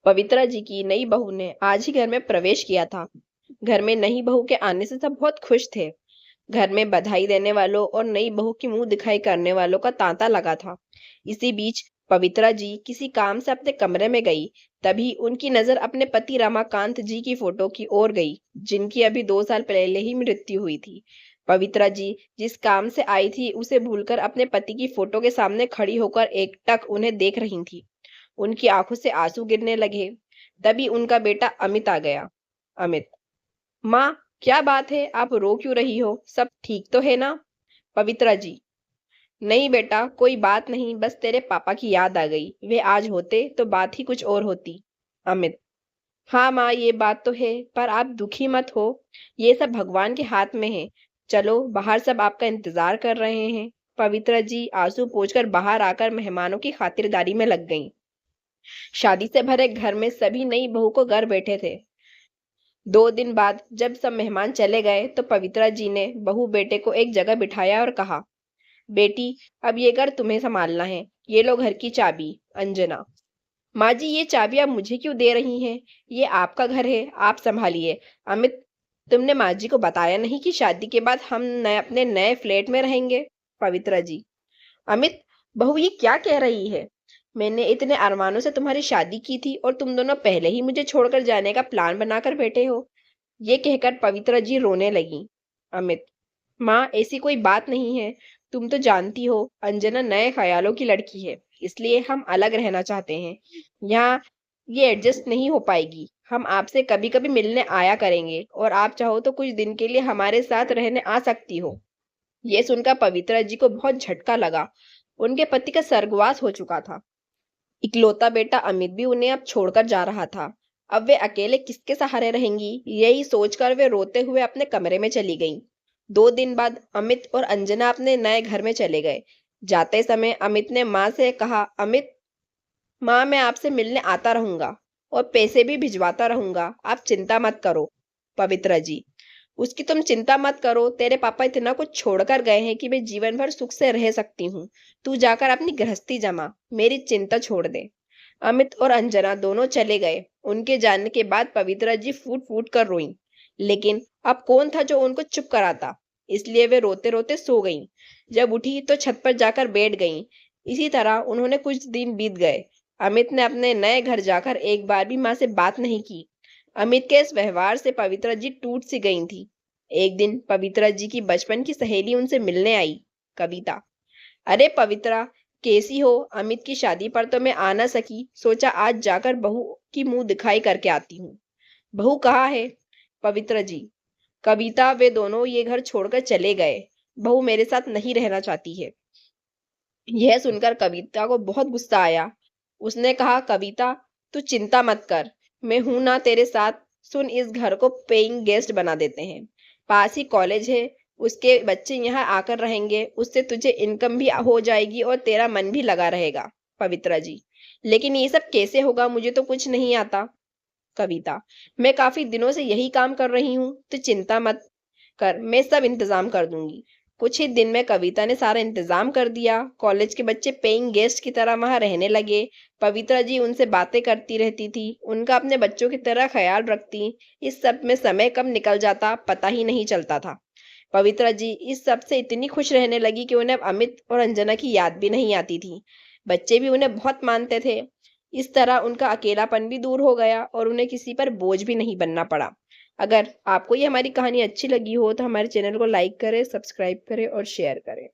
पवित्रा जी की नई बहू ने आज ही घर में प्रवेश किया था। घर में नई बहू के आने से सब बहुत खुश थे। घर में बधाई देने वालों और नई बहू की मुंह दिखाई करने वालों का तांता लगा था। इसी बीच पवित्रा जी किसी काम से अपने कमरे में गई। तभी उनकी नजर अपने पति रमाकांत जी की फोटो की ओर गई, जिनकी अभी 2 साल पहले ही मृत्यु हुई थी। पवित्रा जी जिस काम से आई थी उसे भूलकर अपने पति की फोटो के सामने खड़ी होकर एकटक उन्हें देख रही थी। उनकी आंखों से आंसू गिरने लगे। तभी उनका बेटा अमित आ गया। अमित, माँ, क्या बात है, आप रो क्यों रही हो? सब ठीक तो है ना? पवित्रा जी, नहीं बेटा, कोई बात नहीं, बस तेरे पापा की याद आ गई। वे आज होते तो बात ही कुछ और होती। अमित, हाँ माँ, ये बात तो है, पर आप दुखी मत हो। ये सब भगवान के हाथ में है। चलो, बाहर सब आपका इंतजार कर रहे हैं। पवित्रा जी आंसू पोंछकर बाहर आकर मेहमानों की खातिरदारी में लग गईं। शादी से भरे घर में सभी नई बहू को घर बैठे थे। 2 दिन बाद जब सब मेहमान चले गए तो पवित्रा जी ने बहू बेटे को एक जगह बिठाया और कहा, बेटी, अब ये घर तुम्हें संभालना है। ये लो घर की चाबी। अंजना, माँ जी, ये चाबी आप मुझे क्यों दे रही हैं? ये आपका घर है, आप संभालिए। अमित, तुमने माँ जी को बताया नहीं कि शादी के बाद हम अपने नए फ्लैट में रहेंगे? पवित्रा जी, अमित, बहू ये क्या कह रही है? मैंने इतने अरमानों से तुम्हारी शादी की थी और तुम दोनों पहले ही मुझे छोड़कर जाने का प्लान बनाकर बैठे हो। ये कहकर पवित्रा जी रोने लगी। अमित, माँ, ऐसी कोई बात नहीं है। तुम तो जानती हो अंजना नए ख्यालों की लड़की है, इसलिए हम अलग रहना चाहते हैं। यहाँ ये एडजस्ट नहीं हो पाएगी। हम आपसे कभी कभी मिलने आया करेंगे और आप चाहो तो कुछ दिन के लिए हमारे साथ रहने आ सकती हो। ये सुनकर पवित्रा जी को बहुत झटका लगा। उनके पति का स्वर्गवास हो चुका था। इकलौता बेटा अमित भी उन्हें अब छोड़कर जा रहा था। अब वे अकेले किसके सहारे रहेंगी, यही सोचकर वे रोते हुए अपने कमरे में चली गईं। 2 दिन बाद अमित और अंजना अपने नए घर में चले गए। जाते समय अमित ने माँ से कहा, अमित, माँ, मैं आपसे मिलने आता रहूंगा और पैसे भी भिजवाता रहूंगा, आप चिंता मत करो। पवित्रा जी, उसकी तुम चिंता मत करो। तेरे पापा इतना कुछ छोड़कर गए हैं कि मैं जीवन भर सुख से रह सकती हूँ। तू जाकर अपनी गृहस्थी जमा, मेरी चिंता छोड़ दे। अमित और अंजना दोनों चले गए। उनके जाने के बाद पवित्रा जी फूट फूट कर रोईं। लेकिन अब कौन था जो उनको चुप कराता? इसलिए वे रोते रोते सो गईं। जब उठी तो छत पर जाकर बैठ गईं। इसी तरह उन्होंने कुछ दिन बीत गए। अमित ने अपने नए घर जाकर एक बार भी माँ से बात नहीं की। अमित के इस व्यवहार से पवित्रा जी टूट सी गई थी। एक दिन पवित्रा जी की बचपन की सहेली उनसे मिलने आई, कविता। अरे पवित्रा, कैसी हो? अमित की शादी पर तो मैं आ ना सकी, सोचा आज जाकर बहू की मुंह दिखाई करके आती हूँ। बहू कहाँ है? पवित्रा जी, कविता, वे दोनों ये घर छोड़कर चले गए। बहू मेरे साथ नहीं रहना चाहती है। यह सुनकर कविता को बहुत गुस्सा आया। उसने कहा, कविता, तू चिंता मत कर, मैं हूं ना तेरे साथ। सुन, इस घर को पेइंग गेस्ट बना देते हैं। पास ही कॉलेज है, उसके बच्चे यहाँ आकर रहेंगे। उससे तुझे इनकम भी हो जाएगी और तेरा मन भी लगा रहेगा। पवित्रा जी, लेकिन ये सब कैसे होगा? मुझे तो कुछ नहीं आता। कविता, मैं काफी दिनों से यही काम कर रही हूँ, तो चिंता मत कर, मैं सब इंतजाम कर दूंगी। कुछ ही दिन में कविता ने सारा इंतजाम कर दिया। कॉलेज के बच्चे पेइंग गेस्ट की तरह वहां रहने लगे। पवित्रा जी उनसे बातें करती रहती थी, उनका अपने बच्चों की तरह ख्याल रखती। इस सब में समय कब निकल जाता पता ही नहीं चलता था। पवित्रा जी इस सब से इतनी खुश रहने लगी कि उन्हें अब अमित और अंजना की याद भी नहीं आती थी। बच्चे भी उन्हें बहुत मानते थे। इस तरह उनका अकेलापन भी दूर हो गया और उन्हें किसी पर बोझ भी नहीं बनना पड़ा। अगर आपको ये हमारी कहानी अच्छी लगी हो तो हमारे चैनल को लाइक करें, सब्सक्राइब करें और शेयर करें।